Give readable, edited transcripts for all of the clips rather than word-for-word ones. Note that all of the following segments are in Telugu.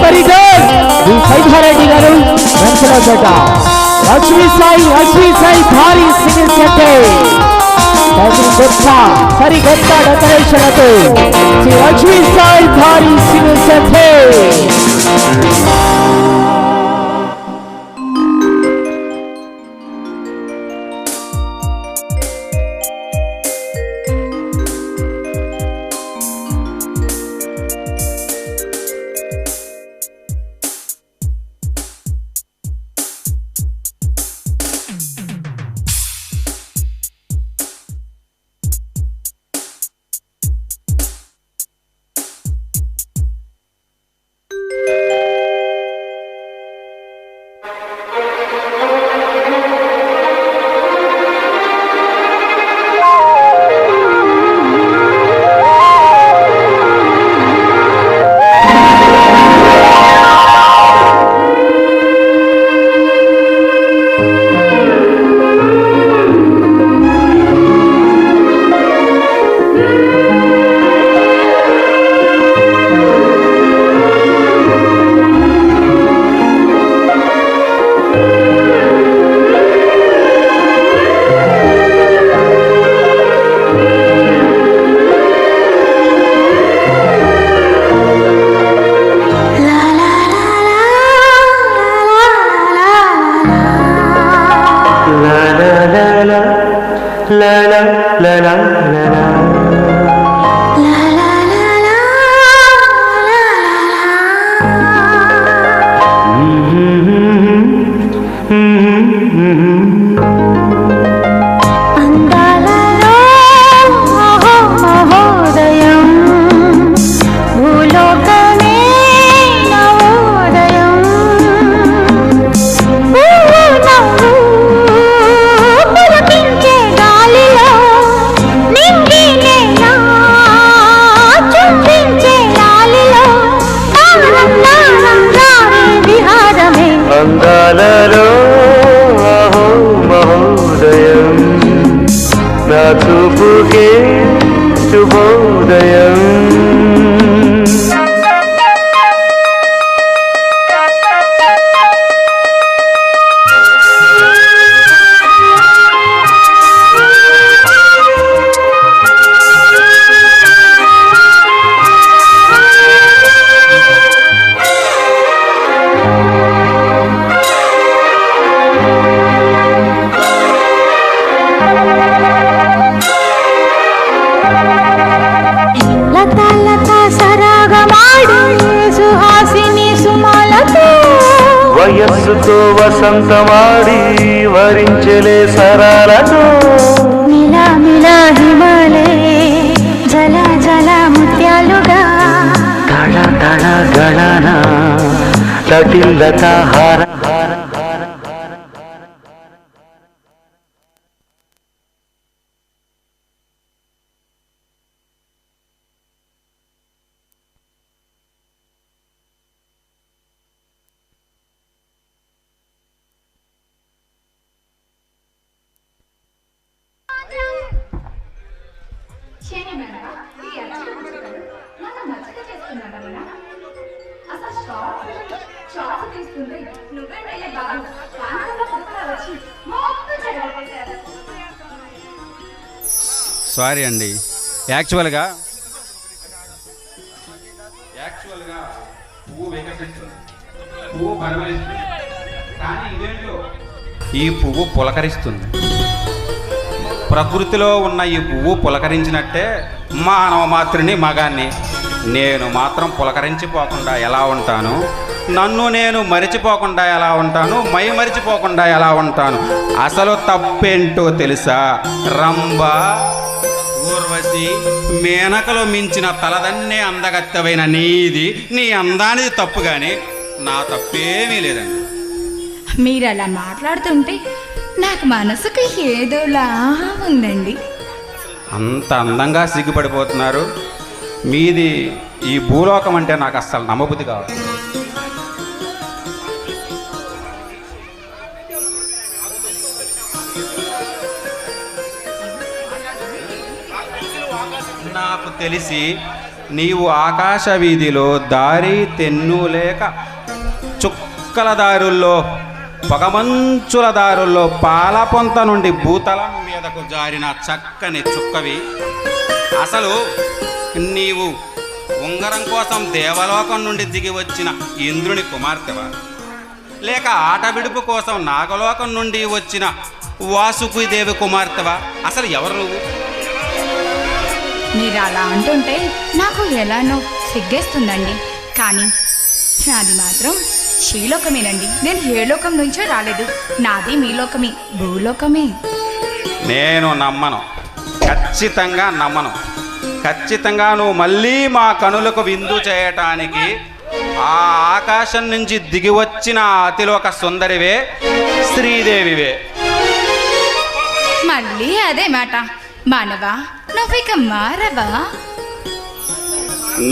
వెరీ గుడ్ ది సైధారెడ్డి గారు వెంకటపేట లక్ష్మీ సాయి భారీ సింగిల్ సెట్ సరికొత్త డెకరేషన్తో శ్రీ లక్ష్మీ సాయి భారీ సింగిల్ సెట్ వయస్సుతో వసంతమాడి వరించలే సరాలతో మిలా మిలా హిమాలే జల జల ముత్యాలుగా తళ తళ గళన తటిల్లత హార సారీ అండి, యాక్చువల్గా పువ్వు పరిమళిస్తుంది, కానీ ఇదేంటో ఈ పువ్వు పులకరిస్తుంది. ప్రకృతిలో ఉన్న ఈ పువ్వు పులకరించినట్టే మానవ మాతృని మగాన్ని నేను మాత్రం పులకరించిపోకుండా ఎలా ఉంటాను, నన్ను నేను మరిచిపోకుండా ఎలా ఉంటాను, మై మరిచిపోకుండా ఎలా ఉంటాను. అసలు తప్పేంటో తెలుసా? రంభ, ఊర్వశి, మేనకలో మించిన తలదన్నే అందగత్తెవైన నీది, నీ అందానిది తప్పు, కానీ నా తప్పేమీ లేదండి. మీరు అలా మాట్లాడుతుంటే నాకు మనసుకు ఏదోలా ఉందండి. అంత అందంగా సిగ్గుపడిపోతున్నారు. మీది ఈ భూలోకం అంటే నాకు అస్సలు నమ్మబుద్ధి కావాలి. నాకు తెలిసి నీవు ఆకాశ వీధిలో దారి తెన్ను లేక చుక్కల దారుల్లో పొగమంచుల దారుల్లో పాలపొంత నుండి భూతలం మీదకు జారిన చక్కని చుక్కవి. అసలు నీవు ఉంగరం కోసం దేవలోకం నుండి దిగి వచ్చిన ఇంద్రుని కుమార్తెవా, లేక ఆట విడుపు కోసం నాగలోకం నుండి వచ్చిన వాసుకీదేవి కుమార్తెవా? అసలు ఎవరు నువ్వు? మీరు అలా అంటుంటే నాకు ఎలానో సిగ్గేస్తుందండి. కానీ నాది మాత్రం శ్రీలోకమేనండి. నేను ఏ లోకం నుంచో రాలేదు. నాది మీ లోకమే, భూలోకమే. నేను నమ్మను, ఖచ్చితంగా నమ్మను. ఖచ్చితంగా నువ్వు మళ్ళీ మా కనులకు విందు చేయటానికి ఆ ఆకాశం నుంచి దిగి వచ్చిన అతిలోక సుందరివే, శ్రీదేవివే. మళ్ళీ అదే మాట. మానవా, నువ్విక మారవా?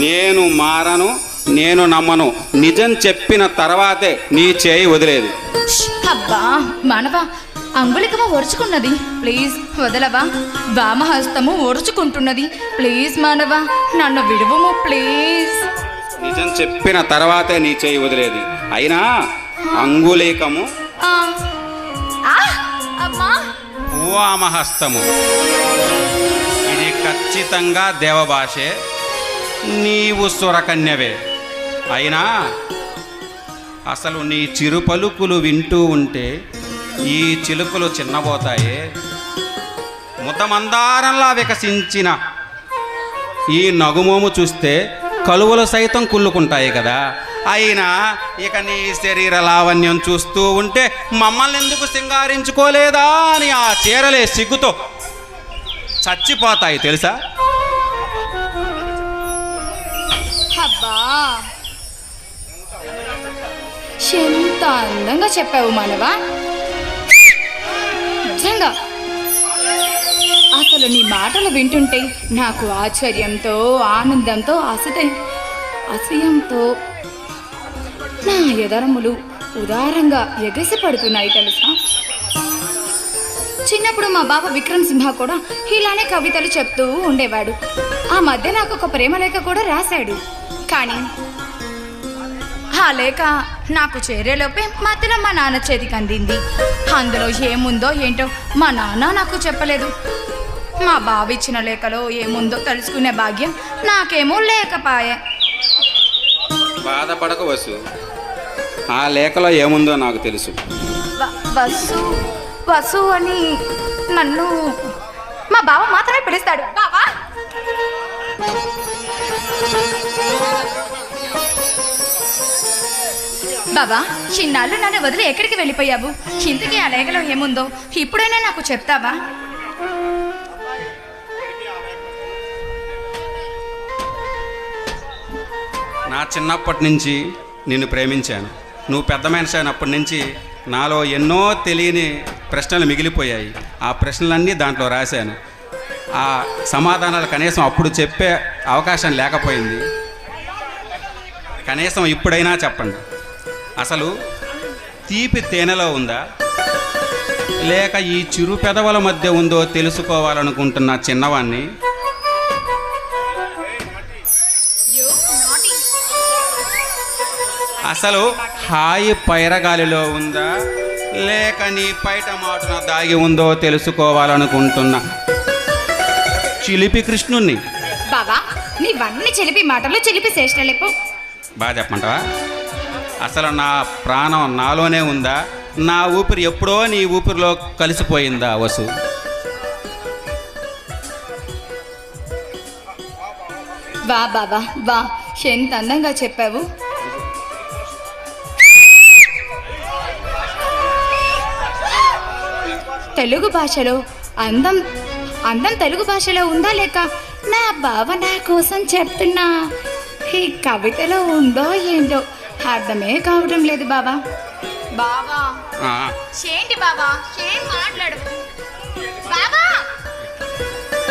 నేను మారను, నేను నమ్మను. నిజం చెప్పిన తర్వాతే నీ చేయి వదిలేదు. అబ్బా మానవా, అంగుళికము ఓర్చుకున్నది, ప్లీజ్ వదలవా. వామహస్తము ఓర్చుకుంటున్నది, ప్లీజ్ మానవా, నన్ను విడువుము ప్లీజ్. నిజం చెప్పిన తర్వాతే నీ చేయి వదిలేది. అయినా అంగుళీకము, అమ్మా, వామహస్తము, ఇది ఖచ్చితంగా దేవభాషే. నీవు సురకన్యవే. అయినా అసలు నీ చిరు పలుకులు వింటూ ఉంటే ఈ చిలుకలు చిన్నబోతాయే. ముద్దమందారంలా వికసించిన ఈ నగుమోము చూస్తే కలువలు సైతం కుళ్ళుకుంటాయి కదా. అయినా ఇక నీ శరీర లావణ్యం చూస్తూ ఉంటే మమ్మల్ని ఎందుకు సింగారించుకోలేదా అని ఆ చీరలే సిగ్గుతో చచ్చిపోతాయి తెలుసా. అబ్బా, ఎంత అందంగా చెప్పావు మానవా, నిజంగా. అసలు నీ మాటలు వింటుంటే నాకు ఆశ్చర్యంతో, ఆనందంతో, అసహ్యంతో నా ఎదరములు ఉదారంగా ఎగసి పడుతున్నాయి తెలుసా. చిన్నప్పుడు మా బావ విక్రమ్ సింహ కూడా ఇలానే కవితలు చెప్తూ ఉండేవాడు. ఆ మధ్య నాకు ఒక ప్రేమ లేఖ కూడా రాశాడు. కానీ ఆ లేఖ నాకు చేరేలోపే మధ్యలో మా నాన్న చేతికి అందింది. అందులో ఏముందో ఏంటో మా నాన్న నాకు చెప్పలేదు. మా బావ ఇచ్చిన లేఖలో ఏముందో తెలుసుకునే భాగ్యం నాకేమో లేకపాయే. బాధపడక వసు, ఆ లేఖలో ఏముందో నాకు తెలుసు. వసు అని నన్ను మా బావ మాత్రమే పిలుస్తాడు. బావా, బాబా, చిన్నాళ్ళు నన్ను వదిలి ఎక్కడికి వెళ్ళిపోయావు? ఇంతకీ ఆ లేఖలో ఏముందో ఇప్పుడైనా నాకు చెప్తావా? నా చిన్నప్పటి నుంచి నిన్ను ప్రేమించాను. నువ్వు పెద్ద మనిషి అయినప్పటి నుంచి నాలో ఎన్నో తెలియని ప్రశ్నలు మిగిలిపోయాయి. ఆ ప్రశ్నలన్నీ దాంట్లో రాశాను. ఆ సమాధానాలు కనీసం అప్పుడు చెప్పే అవకాశం లేకపోయింది. కనీసం ఇప్పుడైనా చెప్పండి. అసలు తీపి తేనెలో ఉందా, లేక ఈ చిరు పెదవుల మధ్య ఉందో తెలుసుకోవాలనుకుంటున్న చిన్నవాణ్ణి. అసలు హాయి పైరగాలిలో ఉందా, లేక నీ పైట మాటున దాగి ఉందో తెలుసుకోవాలనుకుంటున్న చిలిపి కృష్ణుణ్ణి. బాబా, నీవన్నీ చిలిపి మాటలు, చిలిపి చేష్టలేపు. బాగా చెప్పమంటావా? అసలు నా ప్రాణం నాలోనే ఉందా, నా ఊపిరి ఎప్పుడో నీ ఊపిరిలో కలిసిపోయిందా వసు? వా బాబా వా, ఎంత అందంగా చెప్పావు. తెలుగు భాషలో అందం తెలుగు భాషలో ఉందా, లేక నా బావ నా కోసం చెప్తున్నా ఈ కవితలో ఉందో ఏంటో అర్థమే కావడం లేదు బాబా. బాబా ఏంటి బాబా, ఏం మాట్లాడు బాబా.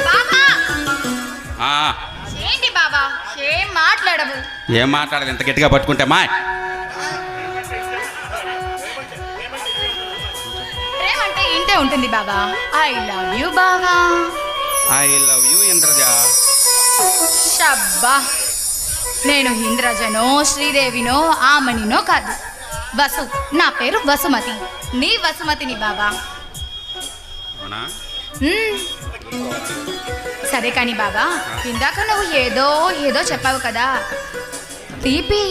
బాబా ఏంటి బాబా, ఏం మాట్లాడవు? ఏం మాట్లాడాలి ఇంత గట్టిగా పట్టుకుంటే? మా ప్రేమంటే ఇంతే ఉంటుంది బాబా. ఐ లవ్ యూ బాబా. I love you Indraja. షబ్బా, నేను ఇంద్రజనో శ్రీదేవినో ఆమనినో కాదు, వసు. నా పేరు వసుమతి, నీ వసుమతిని బాబా. అవునా? సరే కానీ బాబా, ఇందాక నువ్వు ఏదో ఏదో చెప్పావు కదా, తీపి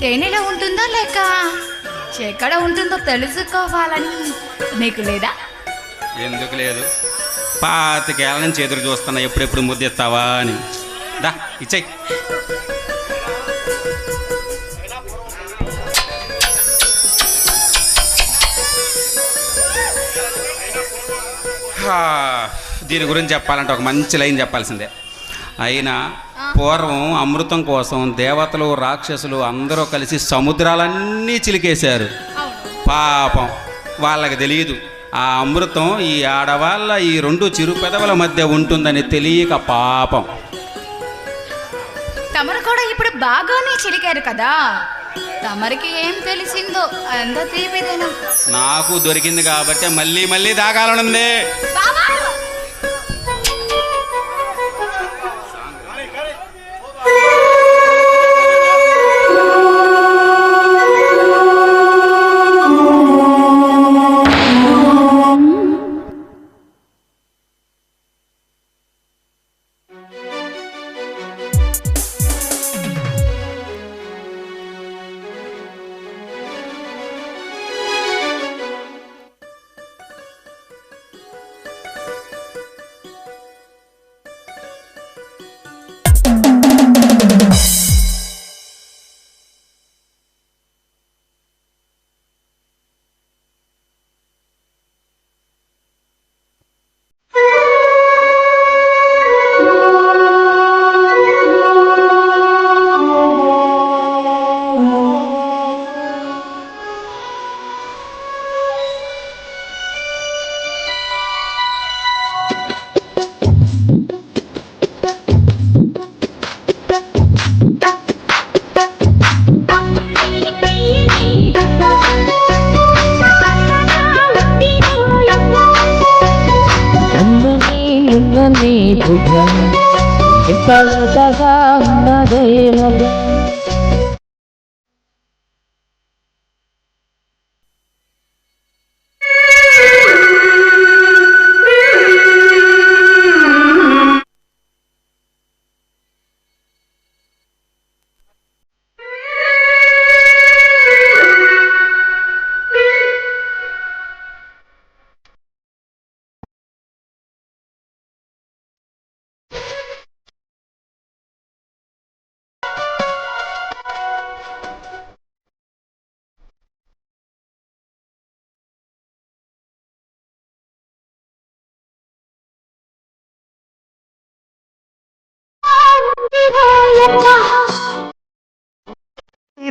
తేనెలో ఉంటుందో లేక ఎక్కడ ఉంటుందో తెలుసుకోవాలని నీకు లేదా? ఎందుకు లేదు, 25 ఏళ్ళ నుంచి ఎదురు చూస్తున్నా ఎప్పుడెప్పుడు ముద్దిస్తావా అని. దా ఇచ్చేయి. దీని గురించి చెప్పాలంటే ఒక మంచి లైన్ చెప్పాల్సిందే. అయినా పూర్వం అమృతం కోసం దేవతలు రాక్షసులు అందరూ కలిసి సముద్రాలన్నీ చిలికేశారు. పాపం వాళ్ళకి తెలియదు ఆ అమృతం ఈ ఆడవాళ్ళ ఈ 2 చిరు పెదవుల మధ్య ఉంటుందని తెలియక పాపం. తమరు కూడా ఇప్పుడు బాగానే చిలికారు కదా, తమరికి ఏం తెలిసిందో అంత తీపిదేనా? నాకు దొరికింది కాబట్టి మళ్ళీ మళ్ళీ దాగాలనుంది.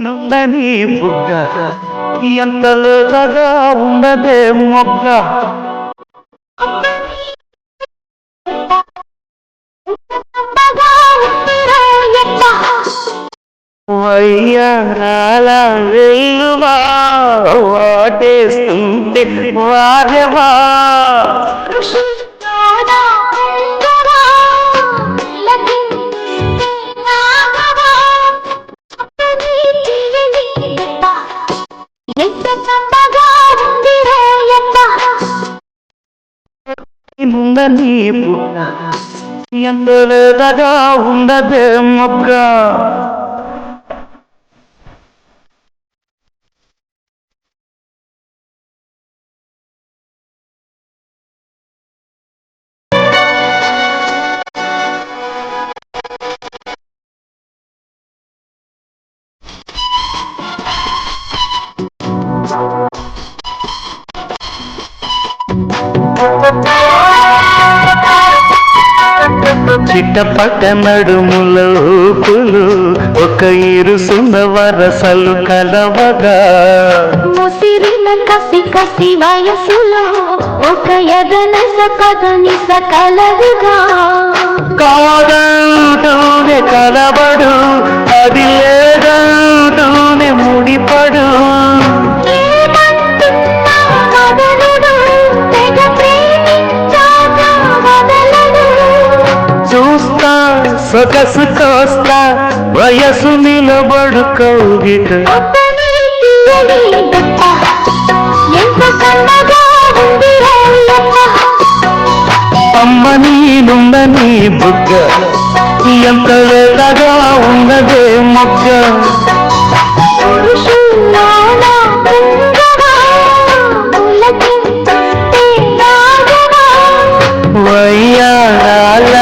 ఉందని బుగ్గ ఎంతగా ఉండదే మొగ్గ వయ్యాల వెల్లువా వాటేస్తుంటే వారెవా ఉందని బుగ్గ ఎంతగా ఉండదే మొగ్గ చిట్టపట్ట నడుముల ఊపులు ఒక ఇరుసున్న వరసలు కలవగా ముసిరిన కసి కసి వయసులో ఒక ఎదనస కదనిస కలవుగా కాదంటూనే కలబడు అది లేదంటూనే ముడిపడు చల్లబడు కౌగిట అప్పని తీయని దుప్ప ఎంత సన్నగా ఉంది రాయప్ప అమ్మ నీనుందని బుగ్గ ఎంత వేళగా ఉన్నదే మొగ్గ పురుషుల్లోన పుంగవా పులకించే రాగవా వయ్యాల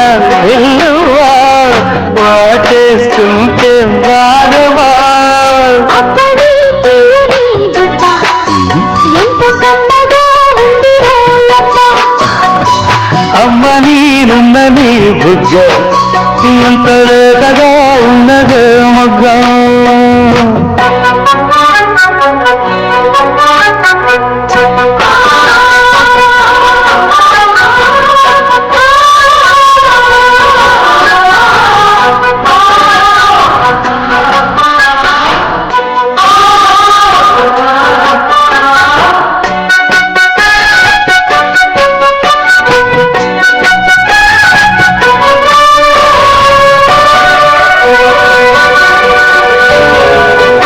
వెల్లువా వాటేస్తుంటే వారవా అప్పని తీయని దుప్ప ఎంత సన్నగా ఉంది రాయప్ప అమ్మ నీనుందని బుగ్గ ఎంత వేళగా ఉన్నదే మొగ్గ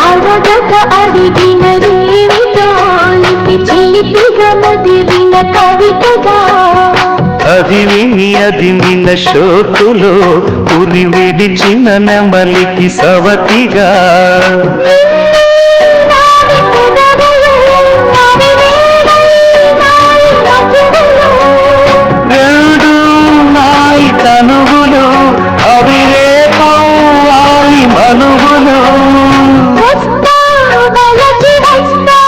అరగక అడిగినదేమిటో లిపి చిలిపిగా ముదిరిన కవితగా అది విన్న శోకులో ఉరి విడిచిన నెమలికి సవతిగా నావి పెదవులు, నావి వేడై నాయి మధువులు. రెండు నాయి తనువులు అవి రేపాయి మనువులు వస్తా, వలచి వస్తా,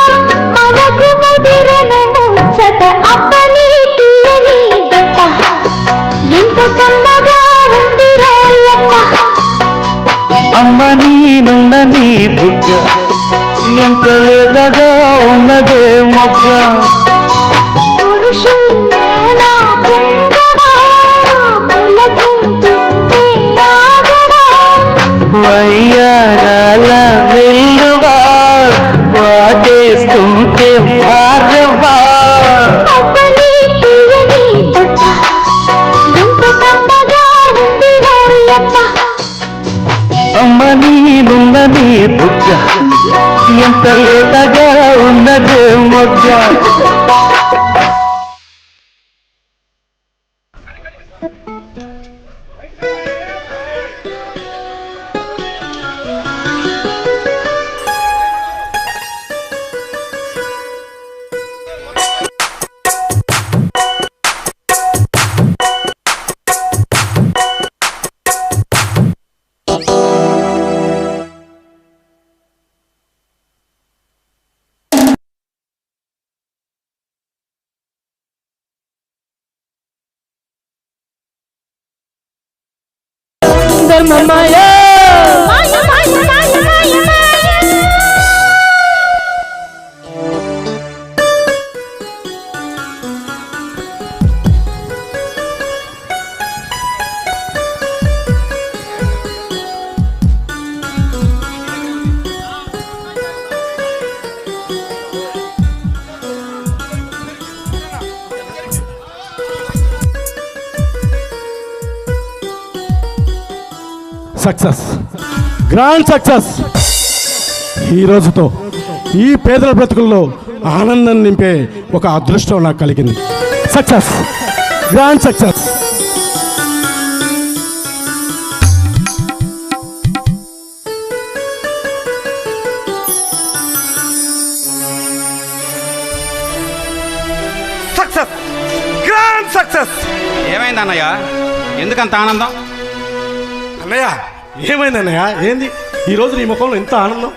మనకు ముదిరిన ముచ్చట అప్పని తీయని దుప్ప. ఎంత సన్నగా ఉంది రాయప్ప అమ్మ నీనుందని బుగ్గ ఎంత వేదగా ఉన్నదే మొగ్గ పురుషుల్లోన పుంగవా పులకించే రాగవా వయ్యాల వెల్లువా వాటేస్తుంటే వారవా అప్పని తీయని దుప్ప. ఎంత సన్నగా ఉంది రాయప్ప అమ్మ నీనుందని బుగ్గ ఎంత లేతగా ఉన్నదే మొగ్గ ధర్మమాయ మాయ మాయ మాయ మాయ మాయ సక్సెస్, గ్రాండ్ సక్సెస్. ఈ రోజుతో ఈ పేదల బ్రతుకుల్లో ఆనందం నింపే ఒక అదృష్టం నాకు కలిగింది. Success, grand success. Success, grand success. ఏమైంది అన్నయ్య? ఎందుకంత ఆనందం? అన్నయ్య ఏమైంది అన్నయ్య? ఏంది ఈరోజు నీ ముఖంలో ఎంత ఆనందం?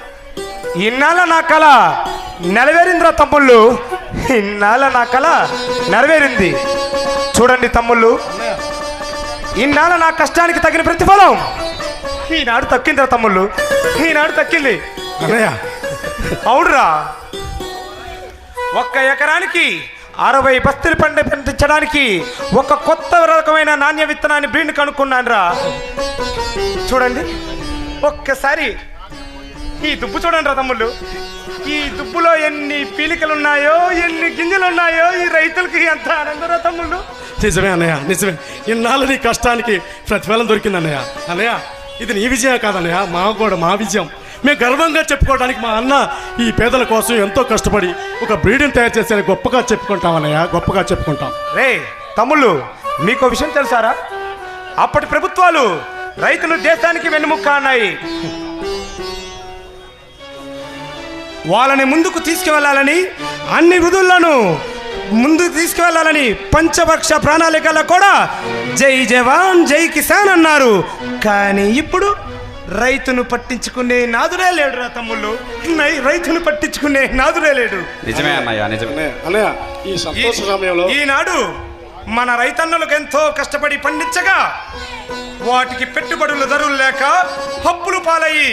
ఇన్నాళ్ళ నా కళ నెరవేరిందిరా తమ్ముళ్ళు, ఇన్నాళ్ళ నా కళ నెరవేరింది. చూడండి తమ్ముళ్ళు, ఇన్నాళ్ళ నా కష్టానికి తగిన ప్రతిఫలం ఈనాడు తక్కిందిరా తమ్ముళ్ళు, ఈనాడు తక్కింది. అన్నయ్య అవునురా, 1 ఎకరానికి 60 బస్తీలు పండించడానికి ఒక కొత్త రకమైన నాణ్య విత్తనాన్ని బ్రీడ్ని కనుక్కున్నాను రా. చూడండి ఒక్కసారి ఈ దుబ్బు చూడండి రా తమ్ముళ్ళు, ఈ దుబ్బులో ఎన్ని పీలికలు ఉన్నాయో, ఎన్ని గింజలు ఉన్నాయో, ఈ రైతులకి ఎంత ఆనందరా తమ్ముళ్ళు. నిజమే అన్నయ్య, నిజమే. ఇన్నాళ్ళు నీ కష్టానికి ప్రతిఫలం దొరికింది అన్నయ్య. అన్నయ్య ఇది నీ విజయం కాదన్నయ్య, మా విజయం. మేము గర్వంగా చెప్పుకోవడానికి మా అన్న ఈ పేదల కోసం ఎంతో కష్టపడి ఒక బ్రీడ్ని తయారు చేసి గొప్పగా చెప్పుకుంటాం అన్నయ్య, గొప్పగా చెప్పుకుంటాం. రే తమ్ముళ్ళు, మీకు విషయం తెలుసారా? అప్పటి ప్రభుత్వాలు రైతులు దేశానికి వెన్నుముక్క అన్నాయి. వాళ్ళని ముందుకు తీసుకువెళ్ళాలని, అన్ని వృధులను ముందుకు తీసుకువెళ్ళాలని పంచపక్ష ప్రణాళికలో కూడా జై జవాన్ జై కిసాన్ అన్నారు. కానీ ఇప్పుడు రైతును పట్టించుకునే నాదుడే లేడు రా తమ్ముళ్ళు. రైతును పట్టించుకునే నాదుడే లేడు. నిజమే అన్నయ్య, నిజమే అన్నయ్య. ఈ సంతోష సమయంలో ఈనాడు మన రైతన్నలకు ఎంతో కష్టపడి పండించగా వాటికి పెట్టుబడుల ధరలు లేక అప్పులు పాలయ్యి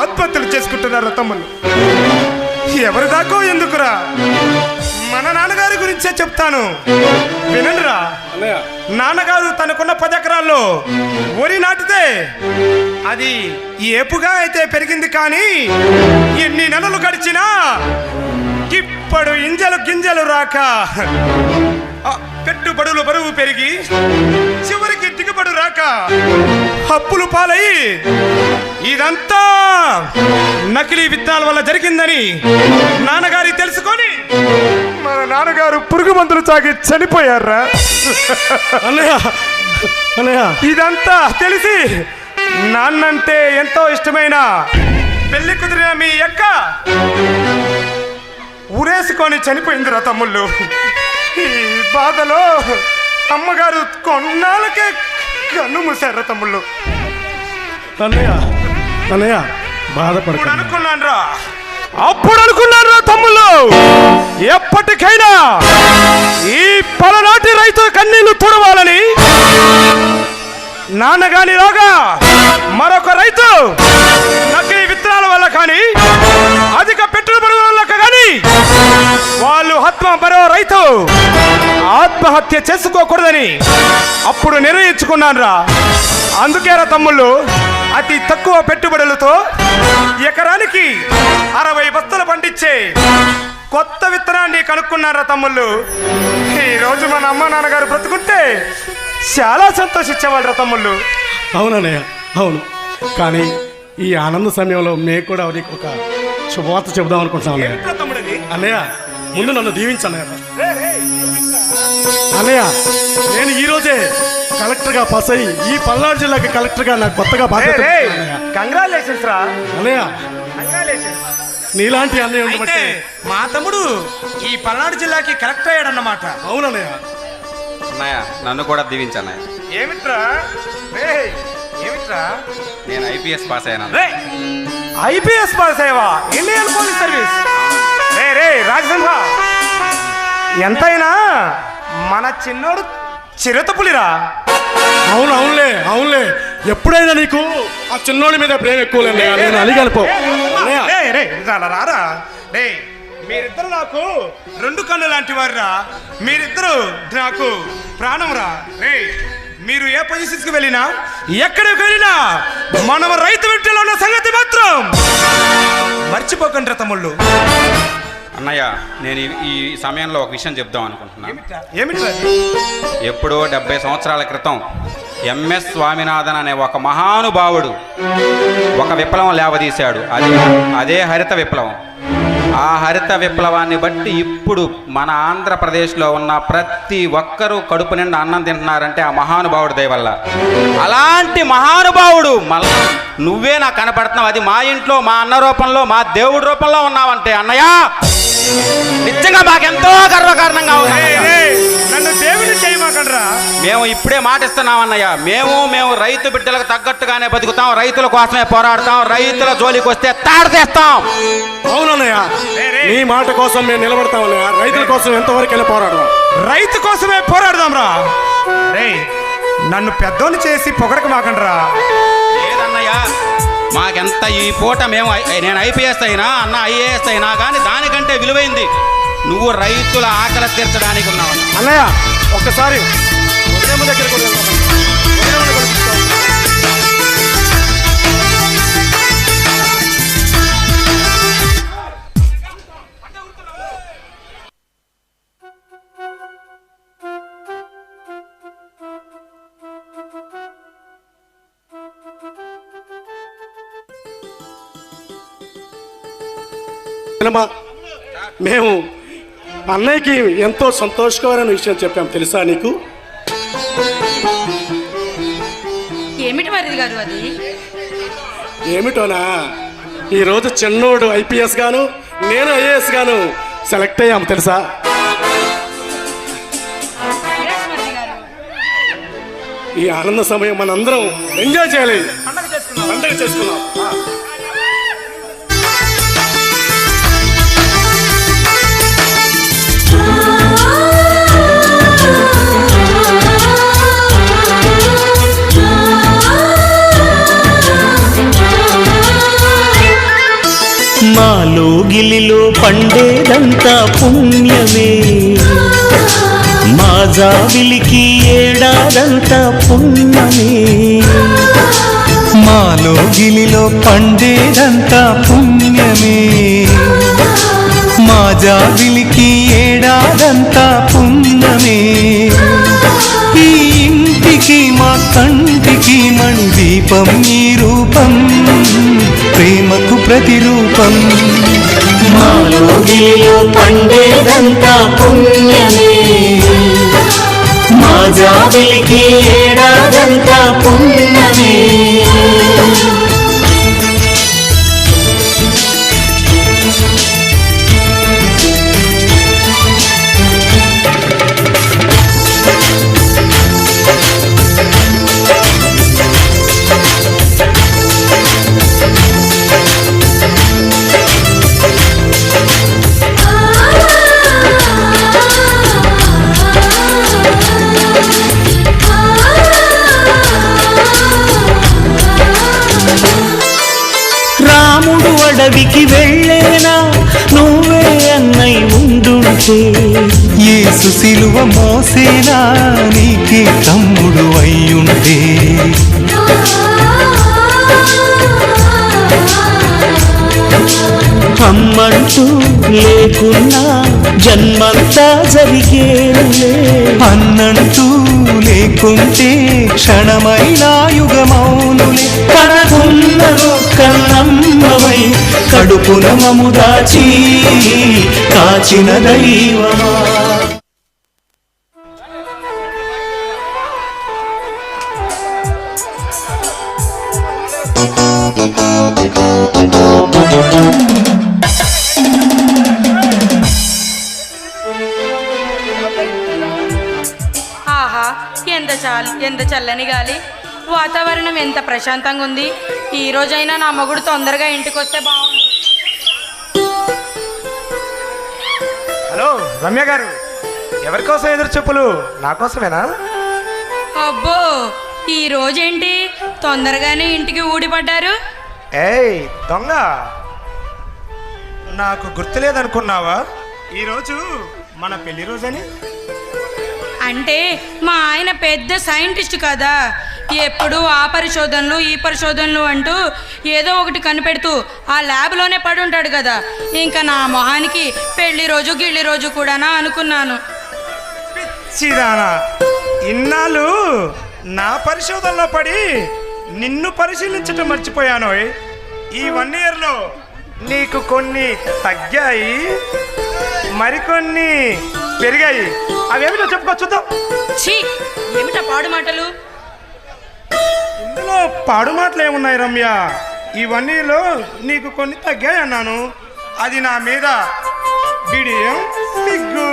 ఆత్మహత్యలు చేసుకుంటున్నారు తమ్ముళ్ళు. ఎవరి దాకో ఎందుకురా? మన నాన్నగారి గురించే చెప్తాను, వినండిరా. నాన్నగారు తనకున్న 10 ఎకరాల్లో వరి నాటితే అది ఏపుగా అయితే పెరిగింది, కానీ ఎన్ని నెలలు గడిచినా ఇప్పుడు గింజలు రాక పెట్టుబడులు బరువు పెరిగి చివరికి దిగుబడి రాక అప్పులు పాలయ్యి ఇదంతా నకిలీ విత్తనాల వల్ల జరిగిందని నాన్నగారి తెలుసుకొని మన నాన్నగారు పురుగు మందులు తాగి చనిపోయారా. అన్నయ్య, ఇదంతా తెలిసి నాన్నంటే ఎంతో ఇష్టమైన పెళ్లి కుదిరిన మీ అక్క ఊరేసుకొని చనిపోయిందిరా తమ్ముళ్ళు. ఈ బాధలో అమ్మగారు కొన్నాళ్ళకే కన్ను మూసారా తమ్ముళ్ళు. అన్నయ్య బాధపడకు. అప్పుడు అనుకున్నాను తమ్ముళ్ళు, ఎప్పటికైనా ఈ పలనాటి రైతు కన్నీళ్లు తుడవాలని. నాన్నగానిలాగా మరొక రైతు నకిలీ విత్తనాల వల్ల కానీ అధిక పెట్టుబడుల వల్ల కానీ వాళ్ళు మరో రైతు ఆత్మహత్య చేసుకోకూడదని అప్పుడు నిర్ణయించుకున్నాను రా. అందుకేరా తమ్ముళ్ళు, అతి తక్కువ పెట్టుబడులతో ఎకరానికి 60 బస్తాలు పండించే కొత్త విత్తనాన్ని కనుక్కున్నారా తమ్ముళ్ళు. ఈరోజు మన అమ్మ నాన్నగారు బ్రతుకుంటే చాలా సంతోషించేవాళ్ళరా తమ్ముళ్ళు. అవునన్నయ్య, అవును. కానీ ఈ ఆనంద సమయంలో మేము కూడా నీకు ఒక శుభవార్త చెబుదాం అనుకుంటున్నాం అన్నయ్య. ముందు నన్ను దీవించన్నయ్య. అన్నయ్య, నేను ఈరోజే కలెక్టర్గా పాస్ అయ్యి ఈ పల్నాడు జిల్లాకి కలెక్టర్గా నాకు కొత్తగా బాధ్యత. కంగ్రాచులేషన్స్ రా అన్నయ్య. కంగ్రాచులేషన్స్. నీలాంటి అన్నయ్య ఉండబట్టే మా తమ్ముడు ఈ పల్నాడు జిల్లాకి కలెక్టర్ అయ్యాడన్నమాట. అవునన్నయ్య. అన్నయ్య, నన్ను కూడా దీవించన్నయ్య. ఏమిట్రా ఏమిట్రా? నేను ఐపీఎస్ పాస్ అయ్యాను. ఐపీఎస్ పాస్ అయ్యావా? Indian police service. రే రాజసింహ, ఎంతైనా మన చిన్నోడు చిరుత పులిరా. అవునులే. ఎప్పుడైనా నీకు ఆ చిన్నోడి మీద ప్రేమ ఎక్కువ నేను అలిగనుకో. రారా రే, మీరిద్దరు నాకు 2 కళ్ళు లాంటి వారురా. మీరిద్దరు నాకు ప్రాణం రా. రే, మీరు ఏ పొజిషన్స్కి వెళ్ళినా ఎక్కడికి వెళ్ళినా మనం రైతు బిడ్డలో ఉన్న సంగతి మాత్రం మర్చిపోకండి రా తమ్ముళ్ళు. అన్నయ్య, నేను ఈ సమయంలో ఒక విషయం చెప్దాం అనుకుంటున్నాను. ఏమిట్రా? ఎప్పుడో 70 సంవత్సరాల క్రితం ఎంఎస్ స్వామినాథన్ అనే ఒక మహానుభావుడు ఒక విప్లవం లేవదీశాడు. అదే హరిత విప్లవం. ఆ హరిత విప్లవాన్ని బట్టి ఇప్పుడు మన ఆంధ్రప్రదేశ్లో ఉన్న ప్రతి ఒక్కరూ కడుపు నిండా అన్నం తింటున్నారంటే ఆ మహానుభావుడి దయ వల్ల. అలాంటి మహానుభావుడు మళ్ళా నువ్వే నాకు కనపడుతున్నావు. అది మా ఇంట్లో మా అన్న రూపంలో, మా దేవుడి రూపంలో ఉన్నావంటే అన్నయ్య, నిజంగా మాకెంతో గర్వకారణంగా ఉంది. నన్ను దేవుని చేయమాకండ్రా. మేము ఇప్పుడే మాటిస్తున్నాం అన్నయ్య. మేము రైతు బిడ్డలకు తగ్గట్టుగానే బతుకుతాం, రైతుల కోసమే పోరాడతాం, రైతుల జోలికి వస్తే తాడతేస్తాం. అవునన్నయ్య, నీ మాట కోసం మేము నిలబడతాం అన్నయ్య. రైతుల కోసం ఎంతవరకు పోరాడదాం. రైతు కోసమే పోరాడదాం రా. రే, నన్ను పెద్దోని చేసి పొగడక మాకండ్రా. లేదన్నయ్య, మాకెంత ఈ పూట నేను ఐపీఎస్ అయినా, అన్న ఐఏఎస్ అయినా కానీ దానికంటే విలువైంది నువ్వు రైతుల ఆకలి తీర్చడానికి ఉన్నావు అన్నయ్య. ఒక్కసారి దగ్గరికి సినిమా మేము అన్నయ్యకి ఎంతో సంతోషకరమైన విషయం చెప్పాం తెలుసా నీకు? ఏమిటి మరిది గారు అది? ఏమిటోనా, ఈరోజు చిన్నోడు ఐపీఎస్ గాను నేను ఐఏఎస్ గాను సెలెక్ట్ అయ్యాము తెలుసా? ఈ ఆనంద సమయం మనందరం ఎంజాయ్ చేయాలి, పండగ చేసుకుందాం. మాలో గిలిలో పండేదంతా పుణ్యమే, మా జాబిలికి ఏడాదంతా పుణ్యమే. మాలో గిలిలో పండేదంతా పుణ్యమే, మా జాబిలికి ఏడాదంతా పుణ్యమే. ఈ ఇంటికి మా కంటికి మణి దీపం ఈ రూపం, ప్రేమకు ప్రతిరూపం. మాలో గిలిలో పండేదంతా పుణ్యమే, మా జాబిలికి ఏడాదంతా పుణ్యమే. రాముడు అడవికి వెళ్ళేనా, నువ్వే అన్నై ఉండుంటే. యేసు సిలువ మోసేనా, నీకే తమ్ముడు అయ్యుంటే. అమ్మంటూ లేకున్నా జన్మంతా జరిగేనులే, అన్నంటూ లేకుంటే క్షణమైనా యుగమౌనులే. కనకున్నదో కన్నమ్మవై కడుపున మము దాచి కాచిన దైవమా. ఆహా, ఎంత చల్లని గాలి, వాతావరణం ఎంత ప్రశాంతంగా ఉంది. ఈ రోజైనా నా మొగుడు తొందరగా ఇంటికి వస్తే బాగుంది. హలో రమ్య గారు, ఎవరి కోసం ఎదురు చెప్పులు? నా కోసమేనా? అబ్బో, ఈ రోజేంటి తొందరగానే ఇంటికి ఊడిపడ్డారు? ఏయ్ దొంగ, నాకు గుర్తులేదనుకున్నావా ఈరోజు మన పెళ్లి రోజని? అంటే మా ఆయన పెద్ద సైంటిస్ట్ కదా, ఎప్పుడు ఆ పరిశోధనలు ఈ పరిశోధనలు అంటూ ఏదో ఒకటి కనిపెడుతూ ఆ ల్యాబ్లోనే పడి ఉంటాడు కదా. ఇంకా నా మొహానికి పెళ్లి రోజు గిళ్ళి రోజు కూడానా అనుకున్నాను. పిచ్చిదానా, ఇన్నాళ్ళు నా పరిశోధనలో పడి నిన్ను పరిశీలించటం మర్చిపోయాను. ఈ 1 ఇయర్లో నీకు కొన్ని తగ్గాయి, మరికొన్ని పెరిగాయి. అవేమిటో చెప్పుకో చూద్దాం. ఛీ, ఏమిటా పాడు మాటలు? ఇందులో పాడు మాటలు ఏమున్నాయి రమ్య? ఈ 1 ఇయర్లో నీకు కొన్ని తగ్గాయి అన్నాను, అది నా మీద బిడియం సిగ్గు.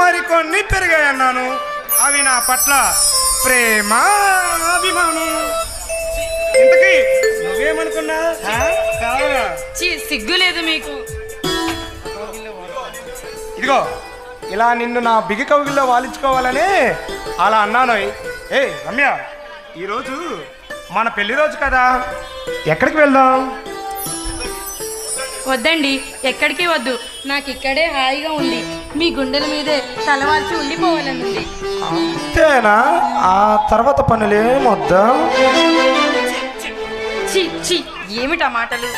మరికొన్ని పెరిగాయి అన్నాను, అవి నా పట్ల ప్రేమ అభిమానం. ఇంతకీ నువ్వేమనుకున్నా? ఛీ, సిగ్గు లేదు మీకు. ఇదిగో ఇలా నిన్ను నా బిగి కవిగిల్లో వాలించుకోవాలని అలా అన్నాను. ఏ రమ్య, ఈరోజు మన పెళ్లి రోజు కదా, ఎక్కడికి వెళ్దాం? వద్దండి, ఎక్కడికి వద్దు. నాకు ఇక్కడే హాయిగా ఉంది. మీ గుండెల మీదే తలవాల్చి ఉండిపోవాలని ఉంది. అంతేనా? ఆ తర్వాత పనులేమొద్దా? ఛీ ఛీ, ఏమిటా మాటలు?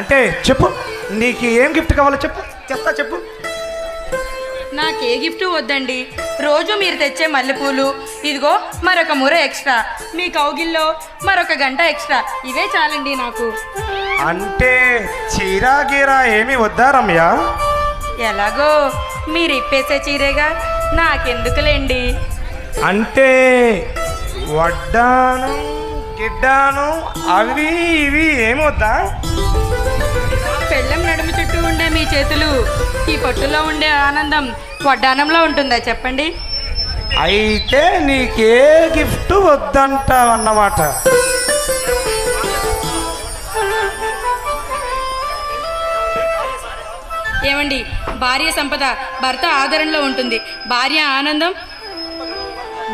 అంటే చెప్పు, నీకు ఏం గిఫ్ట్ కావాలో చెప్పు, చెప్తా చెప్పు. నాకే గిఫ్ట్ వద్దండి. రోజు మీరు తెచ్చే మల్లెపూలు, ఇదిగో మరొక ముర ఎక్స్ట్రా, మీ కౌగిల్లో మరొక గంట ఎక్స్ట్రా, ఇవే చాలండి నాకు. అంటే చీరా గీరా ఏమి వద్దా రమ్య? ఎలాగో మీరు ఇప్పేసే చీరేగా, నాకెందుకులేండి. అంటే వడ్డాను గిడ్డాను అవి ఇవి ఏమొద్దా? పెళ్ళం నడుము చుట్టూ ఉండే మీ చేతులు, ఈ పట్టులో ఉండే ఆనందం వడ్డానంలో ఉంటుందా చెప్పండి? అయితే నీకే గిఫ్ట్ వద్దంటావన్నమాట. ఏమండి, భార్య సంపద భర్త ఆదరణలో ఉంటుంది, భార్య ఆనందం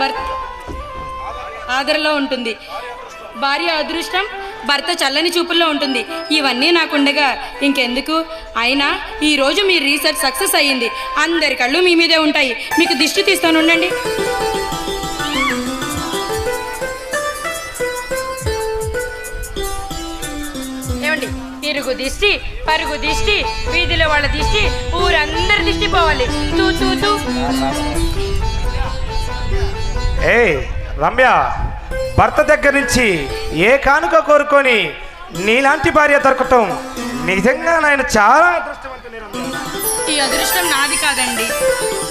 భర్త ఆదరణలో ఉంటుంది, భార్య అదృష్టం భర్త చల్లని చూపుల్లో ఉంటుంది. ఇవన్నీ నాకుండగా ఇంకెందుకు? అయినా ఈరోజు మీ రీసెర్చ్ సక్సెస్ అయ్యింది, అందరి కళ్ళు మీ మీదే ఉంటాయి. మీకు దిష్టి తీస్తాను, ఉండండి. ఏమండి, ఇరుగు దిష్టి, పరుగు దిష్టి, వీధిలో వాళ్ళ దిష్టి, ఊరందరి దిష్టి పోవాలి. తూ తూ తూ. ఏయ్ రమ్య, భర్త దగ్గర నుంచి ఏ కానుక కోరుకొని నీలాంటి భార్య దొరకటం నిజంగా నేను చాలా అదృష్టవంతుని రమ్య. ఈ అదృష్టం నాది కాదండి,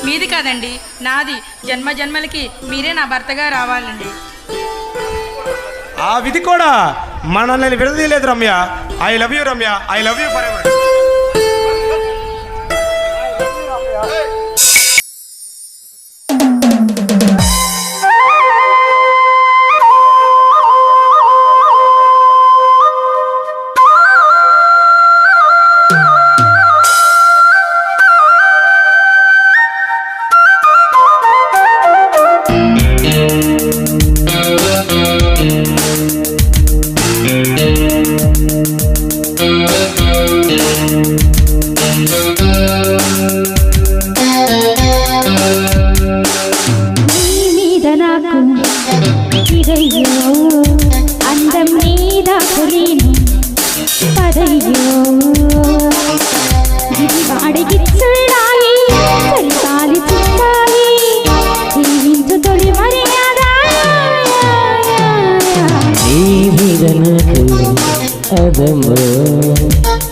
మీది కాదండి, నాది. జన్మ జన్మలకి మీరే నా భర్తగా రావాలండి. ఆ విధి కూడా మనల్ని విడదీయలేదు Ramya. I love you Ramya, I love you forever. అందం మీద పులిని పదయ్యో ఇది వాడికిచ్చున్నాయి సరికాలి చిన్నాయి జీవించు తొలి మర్యాద నీ మీద నాకు అదము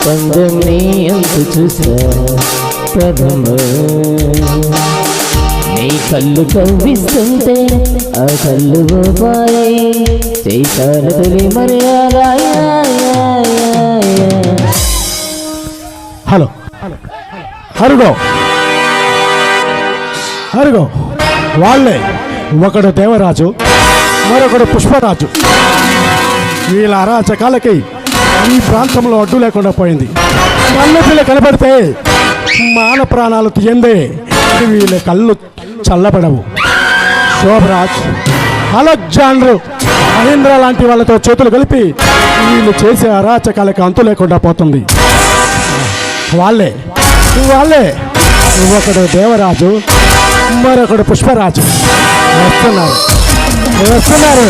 పందం నీ అంతు చూసా ప్రథమ నీ కళ్ళు కవ్విస్తుంటే ఆ కళ్ళు గోపాలై చేశాను తొలి మర్యాద. హలో హరుగో హరుగో, వాళ్ళే ఒకడు దేవరాజు, మరొకడు పుష్పరాజు. వీళ్ళ అరాచకాలకి ఈ ప్రాంతంలో అడ్డు లేకుండా పోయింది. కళ్ళు పిల్ల కనబడితే మాన ప్రాణాలు తీయందే, వీళ్ళ కళ్ళు చల్లబడవు. శోభరాజ్, అలెగ్జాండర్, మహేంద్ర లాంటి వాళ్ళతో చేతులు కలిపి వీళ్ళు చేసే అరాచకాలకి అంతు లేకుండా పోతుంది. వాళ్ళే వాళ్ళే ఒకడు దేవరాజు, మరొకడు పుష్పరాజు వస్తున్నారు వస్తున్నారు.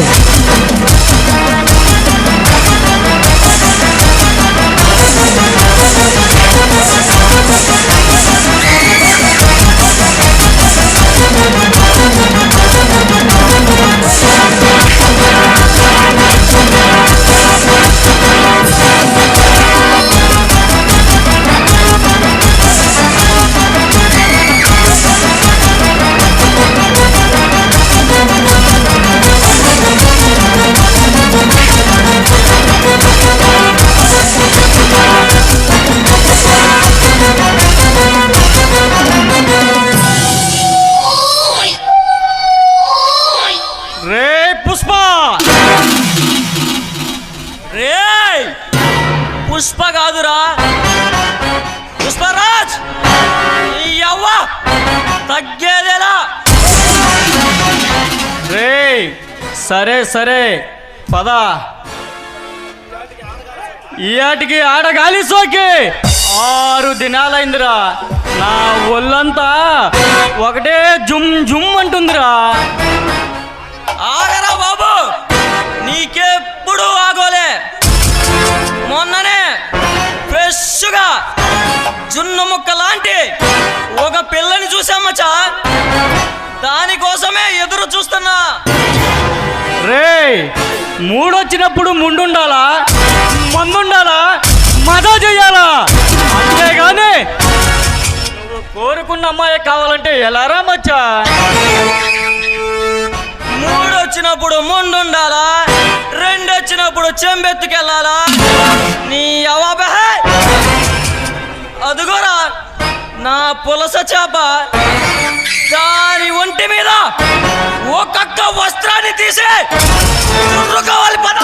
పుష్ప కాదురా, పుష్పరాజ్. అవ్వ తగ్గేదేలా. రే సరే సరే పద. ఈయాటికి ఆడగాలి సోకి 6 దినాలైందిరా. నా ఒళ్ళంతా ఒకటే జుమ్ జుమ్ అంటుందిరా. ఆగరా బాబు, నీకెప్పుడు ఆగోలే. మొన్ననే ఫ్రెష్గా జున్ను ముక్క లాంటి ఒక పిల్లని చూసామచ్చా, దానికోసమే కోసమే ఎదురు చూస్తున్నా. రే, మూడొచ్చినప్పుడు ముందుండాలా, మందుండాలా, మజా చెయ్యాలా, అంతేగాని నువ్వు కోరుకున్న అమ్మాయి కావాలంటే ఎలారా మచ్చా? మూడొచ్చినప్పుడు ముందుండాలా, రెండొచ్చినప్పుడు చెంబెత్తుకెళ్ళాలా? నీ అవాబే అదుగోరా నా పులస చేప. దాని ఒంటి మీద ఒక్కొక్క వస్త్రాన్ని తీసే కావాలి పద.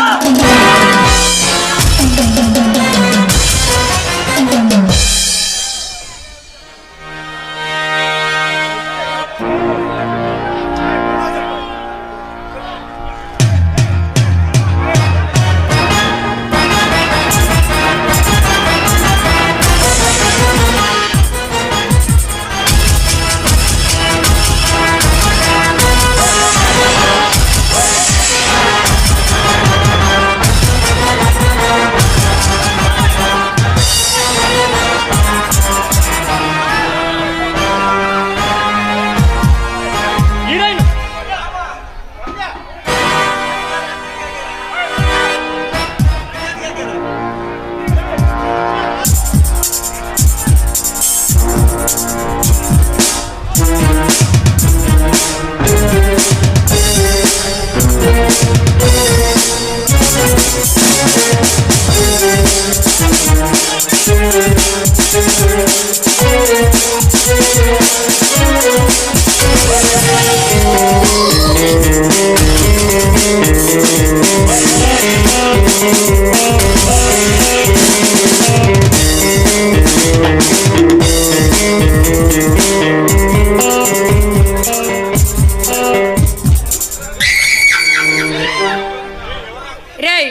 రేయ్,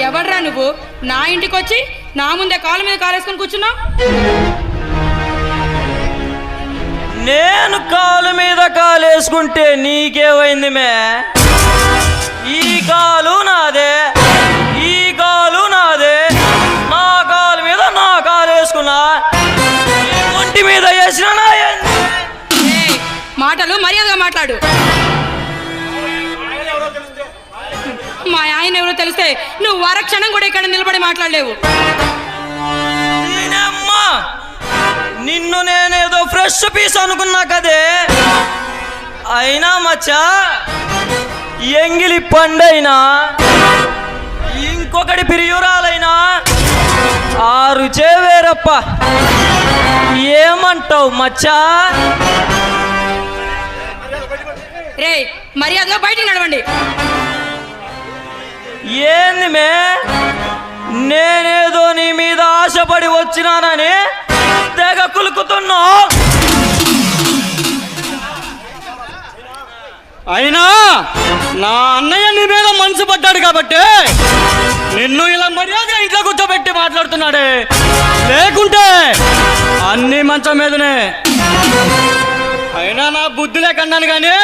ఎవడ్రా నువ్వు? నా ఇంటికి వచ్చి నా ముందే కాలు మీద కాలేసుకొని కూర్చున్నావు. నేను కాలు మీద కాలేసుకుంటే నీకేమైంది మే? ఈ కాలు నాదే, ఈ కాలు నాదే. నా కాలు మీద నా కాలు వేసుకున్నా, ఒంటి మీద వేసిన మాటలు మర్యాదగా మాట్లాడు. మా ఆయన ఎవరో తెలిస్తే నువ్వు వరక్షణం కూడా ఇక్కడ నిలబడి మాట్లాడలేవు. నేనమ్మా, నిన్ను నేనేదో ఫ్రెష్ పీస్ అనుకున్నా కదే. అయినా మచ్చా, ఎంగిలి పండైనా ఇంకొకటి పిరియురాలైనా ఆ రుచే వేరప్ప. ఏమంటావు మచ్చా? రే, మర్యాదగా బయటికి నడవండి. ఏంది మే? నేనేదో నీ మీద ఆశపడి వచ్చినానని తెగ కులుకుతున్నావు. అయినా నా అన్నయ్య నీ మీద మనసు పడ్డాడు కాబట్టి నిన్ను ఇలా మర్యాద ఇంట్లో కూర్చోబెట్టి మాట్లాడుతున్నాడే. లేకుంటే అన్ని మంచం మీదనే. అయినా నా బుద్ధి లేకన్నాను కానీ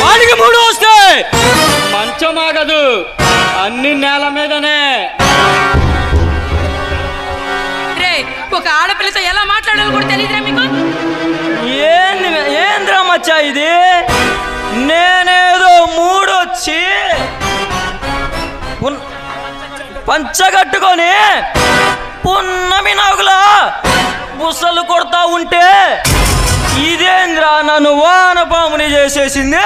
వాడికి మూడు వస్తే మంచం ఆగదు, అన్ని నేల మీదనే. రే, ఒక ఆడపిల్లతో ఎలా మాట్లాడాలో కూడా తెలియదురా మీకు? ఏంద్రా మచ్చా ఇది? నేనేదో మూడొచ్చి పంచగట్టుకొని పున్నమి నాగులా బుసలు కొడతా ఉంటే ఇదేంద్రా నన్ను వానపాముని చేసేసింది?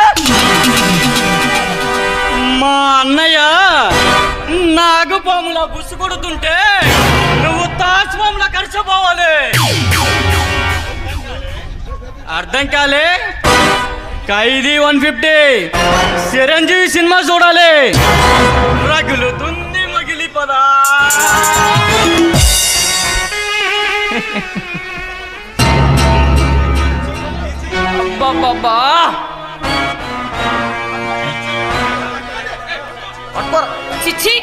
మా అన్నయ్య నాగుపాముల బుస్సు కొడుతుంటే నువ్వు తాజ్పాముల కరిచిపోవాలి. అర్థం కాలే? ఖైదీ 150 చిరంజీవి సినిమా చూడాలి. రగులుతుంది మగిలి పదా. అబ్బబ్బబ్బా, చిచ్చి,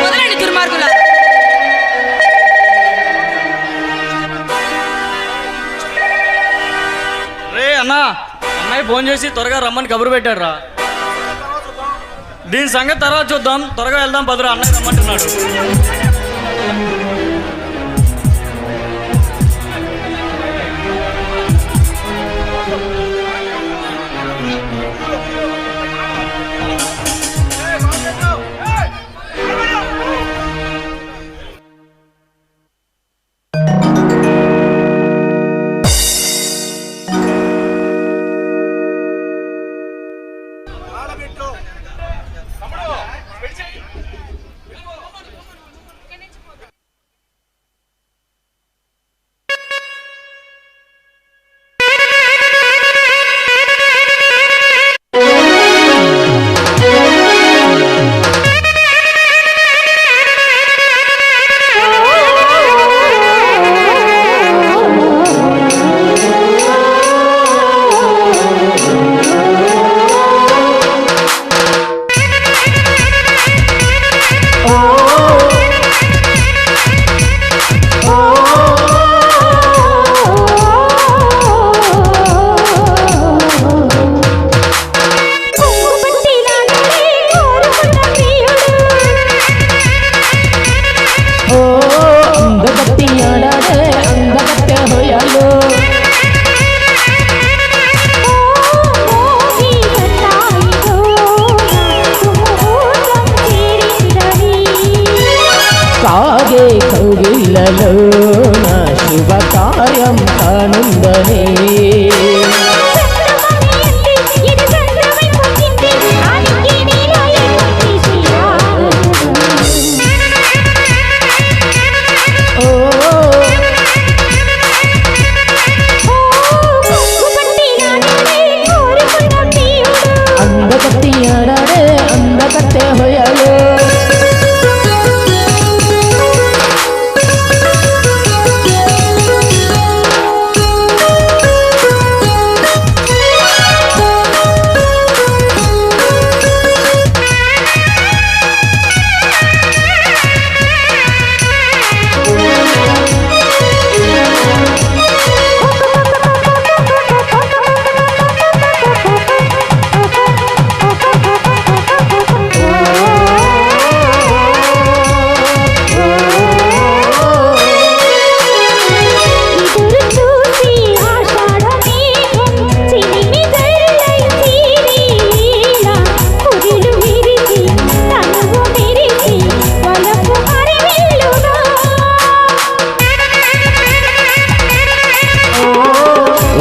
వదలండి దుర్మార్గుల. రే అన్నా, అన్నయ్య ఫోన్ చేసి త్వరగా రమ్మని కబురు పెట్టాడు రా. దీని సంగతి తర్వాత చూద్దాం. త్వరగా వెళ్దాం పదురా, అన్నయ్య రమ్మంటున్నాడు. సాగే కౌగిళ్ళలో నా శుభకార్యం కానుందనే అందకత్తి ఆడాడే అందకత్తే హోయాలో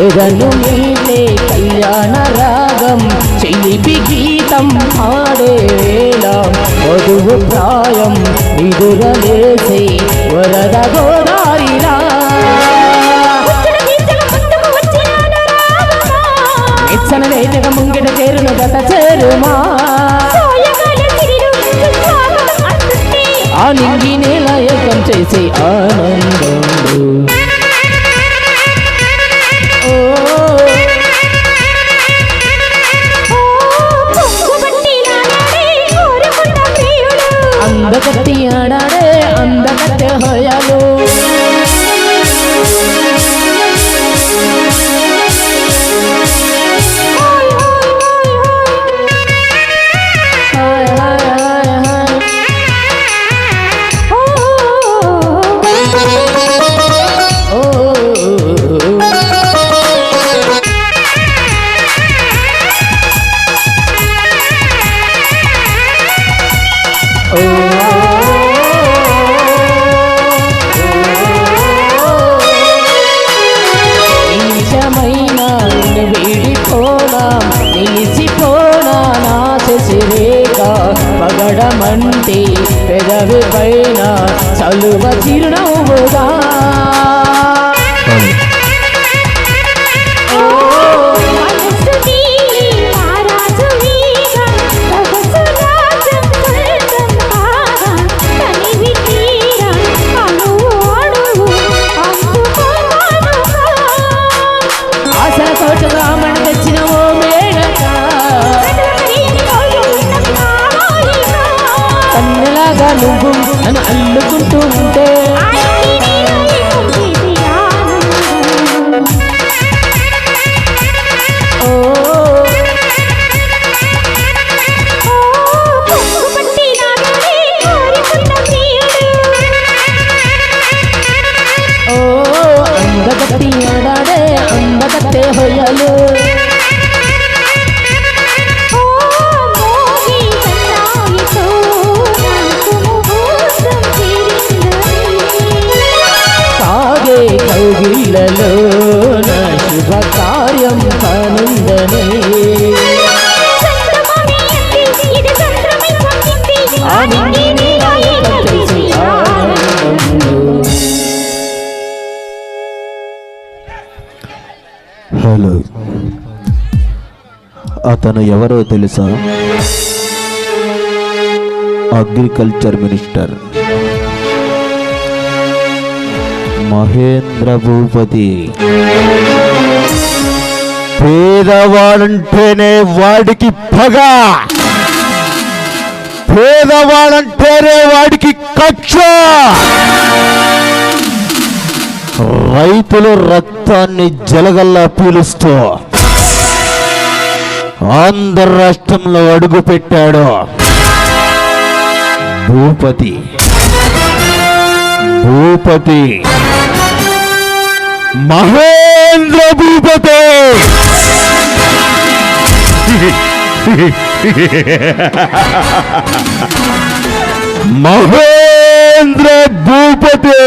ఎదను మీలే కళ్యాణ రాగం చెలిపి గీతం ఆడే వేళ వధువు ప్రాయం నిదురలేసే వరద గోదారిలా నిచ్చన వేటక ముంగిట చేరున గత చేరుమా ఆ నింగి నేల ఏకం చేసే ఆనందం అందకత్తి ఆడాడే అందకత్తే హోయాలో పగడమంటే పెదవి పైన చలువ చిరునవ్వుగా ఆశల కోటగా మన తెచ్చిన ఓ మేడక కన్నెలాగా నువ్వు నన్ను అల్లుకుంటూ ఉంటే హొయలు ఓ మోగి సన్నాయితో నాకు ముహూర్తం తీరిందని సాగే కౌగిళ్ళలో నా శుభ కార్యం కానుందనే సంద్రమమే అంది ఇది సంద్రమై పొంగింది ఆనందిని అయ్యేలా చేసి హలో, అతను ఎవరో తెలుసా? Agriculture minister Mahendra Bhupathi. పేదవాడంటేనే వాడికి పగ, పేదవాడంటేనే వాడికి కక్ష. రైతుల రక్తాన్ని జలగల్లా పీలుస్తూ ఆంధ్ర రాష్ట్రంలో అడుగు పెట్టాడు భూపతి. భూపతి మహేంద్ర భూపతి. మహేంద్ర భూపతి.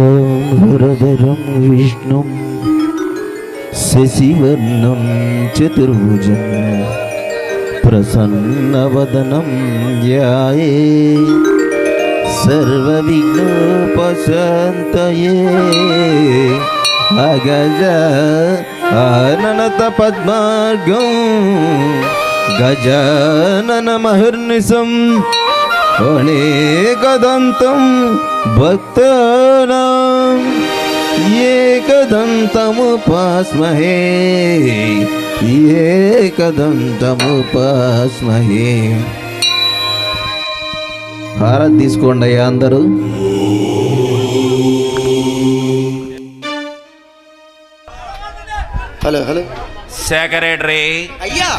శుక్లాంబరధరం విష్ణుం శశివర్ణం చతుర్భుజం ప్రసన్నవదనం ధ్యాయే సర్వవిఘ్నోపశాంతయే అగజ ఆననత పద్మార్గం గజానన మహర్నిశం అనేకదంతం భక్తానాం ఏకదంతముపాస్మహే ఏకదంతముపాస్మహే. హారతి తీసుకోండి అయ్యా అందరూ. హలో హలో సెక్రటరీ అయ్యా.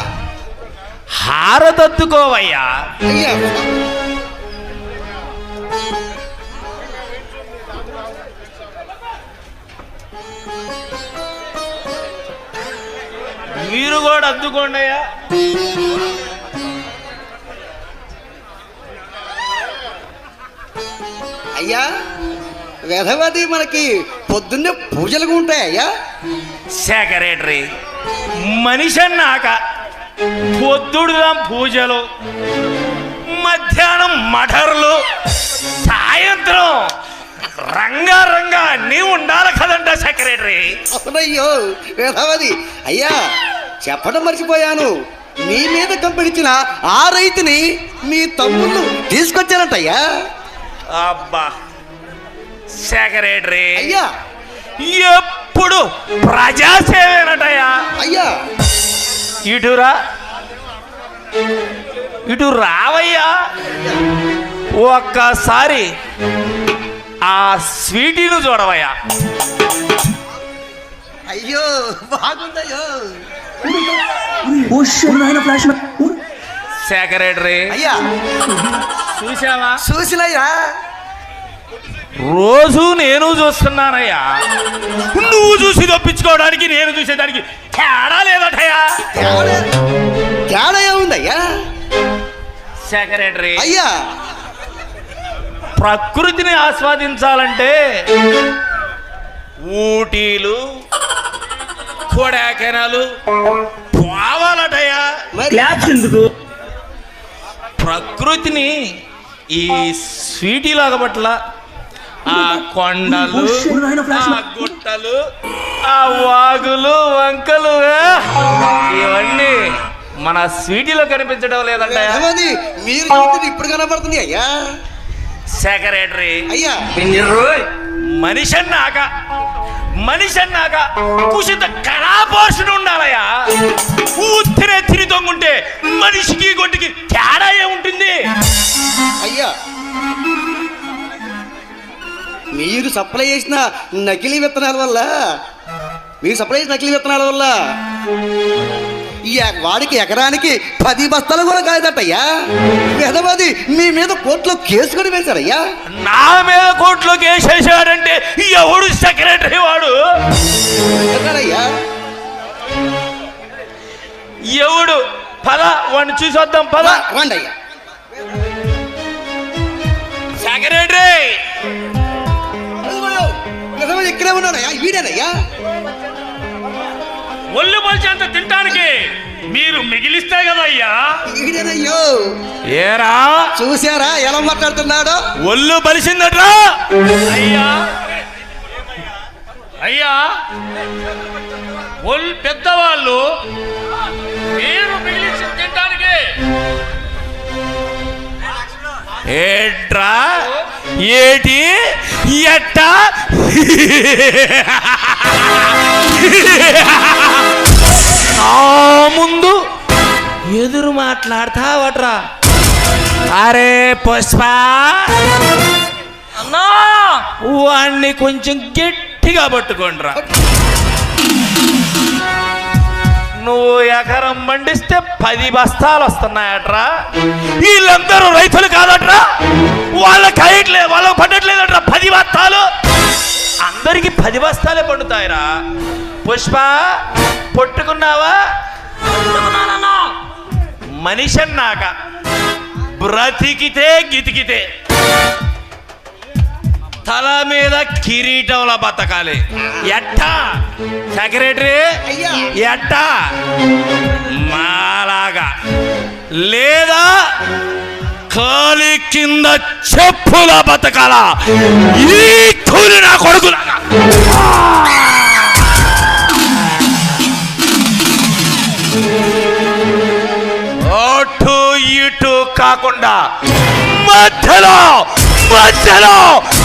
హారతత్తుకోవయ్యా. అయ్యా మీరు కూడా అద్దుకోండి అయ్యా. అయ్యా వేదవాది మనకి పొద్దున్నే పూజలుగా ఉంటాయి అయ్యా. సెక్రటరీ మనిషి అన్నాక పొద్దుడుగా పూజలు, మధ్యాహ్నం మఠర్లు, సాయంత్రం రంగారంగా అన్నీ ఉండాలి కదంట సెక్రటరీ. అవునయ్యో వేదవాది. అయ్యా చెప్పడం మర్చిపోయాను, మీ మీద కంపెనిచ్చిన ఆ రైతుని మీ తమ్ముళ్ళు తీసుకొచ్చారంటయ్యా. అబ్బా సెక్రటరీ అయ్యా ఎప్పుడు ప్రజాసేవేనటయ్యా. అయ్యా ఇటురా, ఇటు రావయ్యా. ఒక్కసారి ఆ స్వీటీను చూడవయ్యా. అయ్యో బాగుందయ్యో. సెక్రటరీ అయ్యా చూసావా? చూసినయ్యా. రోజు నేను చూస్తున్నానయ్యా. నువ్వు చూసి తప్పించుకోవడానికి నేను చూసేదానికి తేడా లేదటయ్యా. తేడా ఏముందయ్యా? సెక్రటరీ అయ్యా ప్రకృతిని ఆస్వాదించాలంటే ఊటీలు, కొడైకెనాలు పోవాలటయ్యా. ఎందుకు ప్రకృతిని ఈ స్వీటీలాగా పట్ల ఆ కొండలు, ఆ గుట్టలు, ఆ వాగులు, వంకలు ఇవన్నీ మన స్వీటీలో కనిపించడం లేదంటయ్యా. మీరు ఇప్పుడు కనబడుతుంది అయ్యా. సెక్రటరీ అయ్యా మనిషి అన్నాక కుషిత కళాపోషణ ఉండాలయ్యా. ఊత్తినే తిరిగి తొంగుంటే మనిషికి గొడ్డుకి తేడా ఏముంటుంది? మీరు సప్లై చేసిన నకిలీ విత్తనాల వల్ల వాడికి ఎకరానికి 10 బస్తాలు కూడా కాదటయ్యా. వెధవది మీ మీద కోర్టులో కేసు కూడా వేశారయ్యా. నా మీద కోర్టులో కేసు వేసాడంటే ఎవడు సెక్రటరీ వాడు? ఎవడు? పద వాడిని చూసి వద్దాం. పద రండి అయ్యా. సెక్రటరీ ఇక్కడే ఉన్నానయ్యా. వీడేనయ్యా. ఒళ్ళు పోల్చేంత తింటానికి మీరు మిగిలిస్తే కదా అయ్యా. వీడేనయ్యో. ఏరా చూసారా ఎలా మాట్లాడుతున్నాడో? ఒళ్ళు బలిసిందట్రా అయ్యా. అయ్యా ఒళ్ళు పెద్దవాళ్ళు మీరు మిగిలించి తినడానికి ఏట్రా ఏటి ఎట్టా నా ముందు ఎదురు మాట్లాడతావట్రా? అరే పుష్ప అన్నా, వాణ్ణి కొంచెం గట్టిగా పట్టుకోండిరా. నువ్వు ఎకరం పండిస్తే 10 బస్తాలు వస్తున్నాయట్రా. వీళ్ళందరూ రైతులు కాదట్రా, వాళ్ళకి పండట్లేదట్రా 10 బస్తాలు. అందరికి 10 బస్తాలే పండుతాయిరా. పుష్ప పట్టుకున్నావా? మనిషి అన్నాక బ్రతికితే గితికితే తల మీద కిరీటంలో బతకాలి. ఎట్టా సెక్రటరీ? ఎట్టా? మాలాగా లేదా కాలి కింద చెప్పుల బతకాల. ఈ కూలి నా కొడుకులాగా. అటు ఇటు కాకుండా మధ్యలో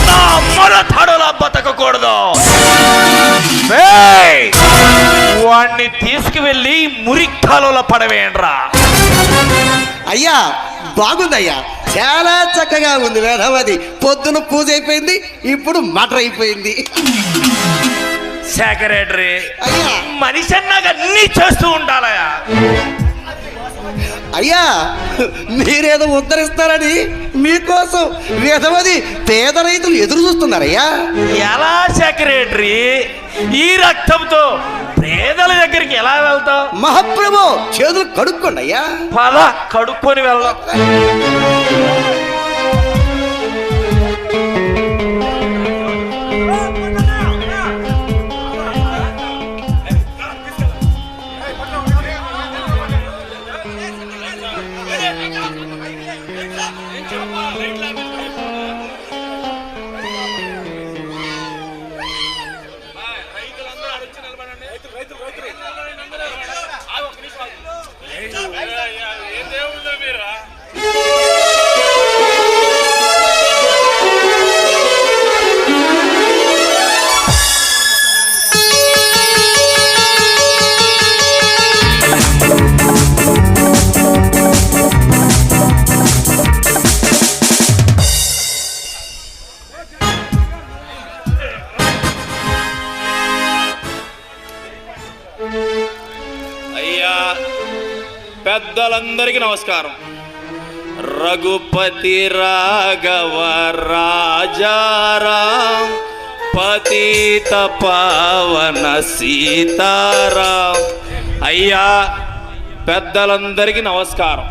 నా మొరతడులా బతకకూడదు. వాణ్ణి తీసుకువెళ్ళి మురికాలలో పడవేయండ్రా. అయ్యా బాగుందయ్యా, చాలా చక్కగా ఉంది. వేదవది పొద్దున పూజ అయిపోయింది, ఇప్పుడు మటర్ అయిపోయింది. సెక్రటరీ మనిషి అన్నాక అన్ని చేస్తూ ఉండాలయ్యా. అయ్యా మీరేదో ఉద్ధరిస్తారని మీకోసం వేదవది పేద రైతులు ఎదురు చూస్తున్నారయ్యా. ఎలా సెక్రటరీ? ఈ రక్తంతో పేదల దగ్గరికి ఎలా వెళ్తావు? మహాప్రభు చేతులు కడుక్కోండి అయ్యా. పద కడుక్కొని వెళ్దాం. అయ్యా పెద్దలందరికీ నమస్కారం. రఘుపతి రాఘవ రాజారాం పతిత పావన సీతారాం. అయ్యా పెద్దలందరికీ నమస్కారం.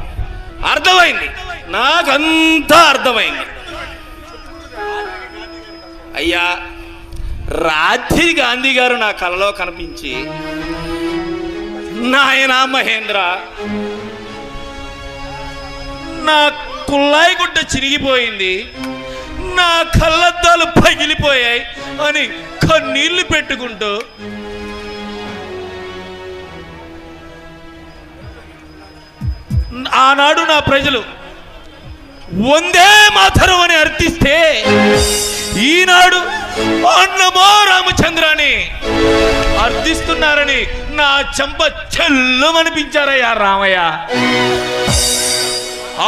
అర్థమైంది, నాకంతా అర్థమైంది. అయ్యా రాత్రి గాంధీ గారు నా కలలో కనిపించి, నాయనా మహేంద్ర, నా కుళ్ళాయి గుడ్డ చిరిగిపోయింది, నా కళ్ళద్దాలు పగిలిపోయాయి అని కన్నీళ్లు పెట్టుకుంటూ ఆనాడు నా ప్రజలు వందే మాతరం అని అర్థిస్తే, ఈనాడు అన్నమో రామచంద్రాన్ని అర్థిస్తున్నారని నా చెంప చెల్లుమనిపించారయ్యా రామయ్య.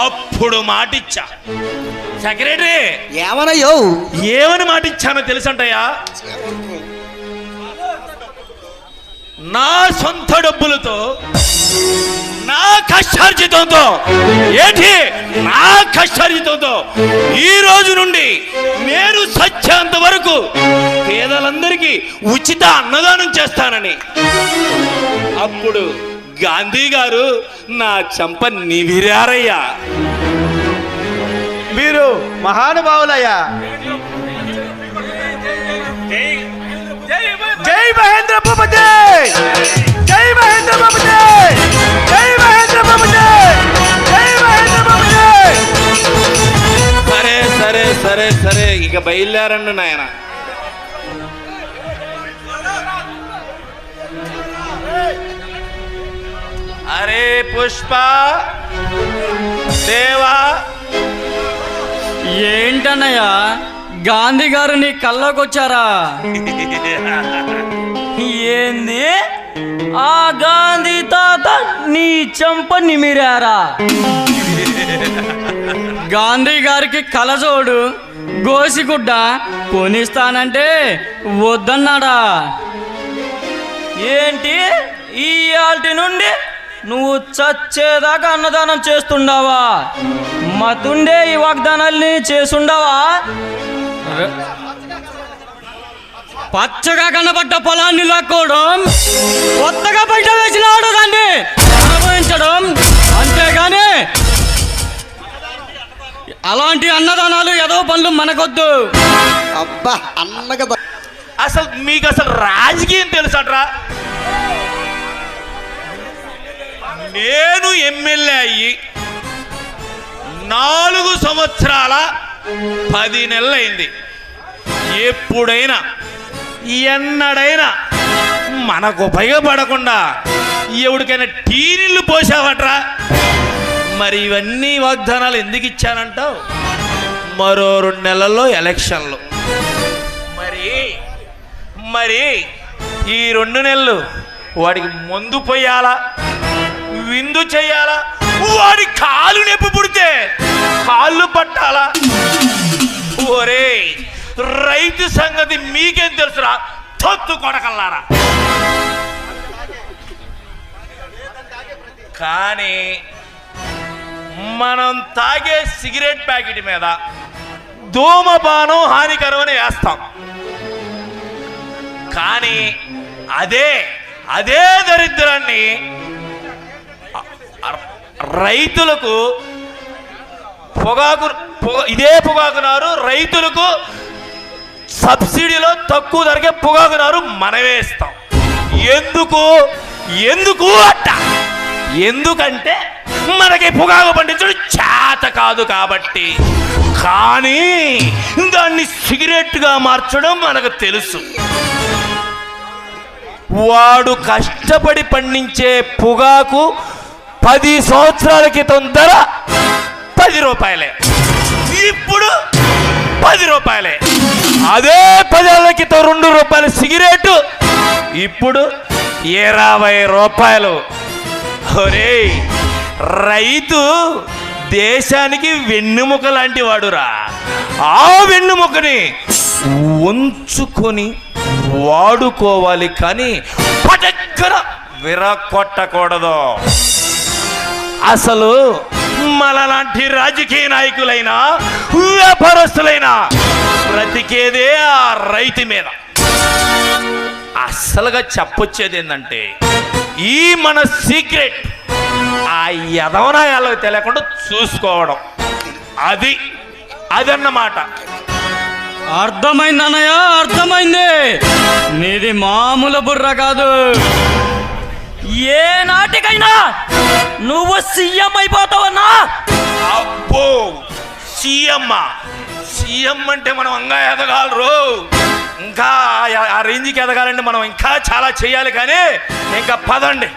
అప్పుడు మాటిచ్చా, సెక్రటరీ ఏమనయ్యో? ఏమని మాట ఇచ్చానో తెలుసంటయ్యా? నా సొంత డబ్బులతో, నా కష్టార్జితంతో, ఏంటి నా కష్టార్జితంతో ఈ రోజు నుండి నేను సత్యాంత వరకు పేదలందరికీ ఉచిత అన్నదానం చేస్తానని. అప్పుడు గాంధీ గారు నా చెంప నివిరారయ్యా. మీరు మహానుభావులయ్యా. జై మహేంద్ర బాబుజీ! జై మహేంద్ర బాబుజీ! జై మహేంద్ర బాబుజీ! జై మహేంద్ర బాబుజీ! సరే సరే సరే సరే, ఇక బయలుదేరండి నాయన. అరే పుష్ప దేవా, ఏంటన్నయ్యా గాంధీ గారు నీ కల్లోకి వచ్చారా? ఏంది ఆ గాంధీ తాత నీ చెంప నిమిరారా? గాంధీ గారికి కలజోడు గోసిగుడ్డ కొనిస్తానంటే వద్దన్నాడా? ఏంటి ఈ ఆల్టి నుండి నువ్వు చచ్చేదాకా అన్నదానం చేస్తుండావా? మతుండే ఈ వాగ్దానాల్ని చేసుండావా? పచ్చగా కనబడ్డ పొలాన్ని లాక్కోవడం, కొత్తగా బయట వేసిన ఆడదాన్ని అనుభవించడం, అంతేగాని అలాంటి అన్నదానాలు ఏదో పనులు మనకొద్దు. అబ్బా అన్నగా అసలు మీకు అసలు రాజకీయం తెలుసట్రా? నేను ఎమ్మెల్యే అయ్యి 4 సంవత్సరాల 10 నెలలైంది. ఎప్పుడైనా ఎన్నడైనా మనకు ఉపయోగపడకుండా ఎవడికైనా టీనీళ్ళు పోసావట్రా? మరి ఇవన్నీ వాగ్దానాలు ఎందుకు ఇచ్చానంటావు? మరో 2 నెలల్లో ఎలక్షన్లు. మరి ఈ 2 నెలలు వాడికి మందు పోయాలా, విందు చేయాలా, వాడి కాలు నొప్పి పుడితే కాళ్ళు పట్టాలా? ఒరే రైతు సంగతి మీకేం తెలుసురా తొత్తు కొడకల్లారా? కానీ మనం తాగే సిగరెట్ ప్యాకెట్ మీద ధూమపానం హానికరమని వేస్తాం. కానీ అదే దరిద్రాన్ని రైతులకు ఇదే పొగాకు నారు రైతులకు సబ్సిడీలో తక్కువ ధరకే పొగాకు నారు మనమే ఇస్తాం. ఎందుకు అట్ట? ఎందుకంటే మనకి పొగాకు పండించడం చేత కాదు కాబట్టి. కానీ దాన్ని సిగరెట్గా మార్చడం మనకు తెలుసు. వాడు కష్టపడి పండించే పొగాకు 10 సంవత్సరాల క్రితం ధర 10 రూపాయలే, ఇప్పుడు 10 రూపాయలే. అదే 10 ఏళ్ల క్రితం 2 రూపాయల సిగరెట్ ఇప్పుడు 20 రూపాయలు. ఒరే రైతు దేశానికి వెన్నెముక లాంటి వాడురా. ఆ వెన్నెముకని ఉంచుకొని వాడుకోవాలి, కానీ పటక్కన విరగొట్టకూడదు. అసలు మనలాంటి రాజకీయ నాయకులైనా వ్యాపారస్తులైనా బ్రతికేదే ఆ రైతు మీద. అసలుగా చెప్పొచ్చేది ఏంటంటే ఈ మన సీక్రెట్ ఆ యదవనాయాలకు తెలియకుండా చూసుకోవడం, అదన్నమాట. అర్థమైంది అన్నయ్య, అర్థమైంది. నీది మామూలు బుర్ర కాదు. ఏ నాటికైనా నువ్వు సీఎం అయిపోతావన్నా? అబ్బో సీఎం అంటే మనం ఇంకా ఎదగాలరు. ఇంకా ఆ రేంజ్కి ఎదగాలంటే మనం ఇంకా చాలా చేయాలి. కానీ ఇంకా పదండి.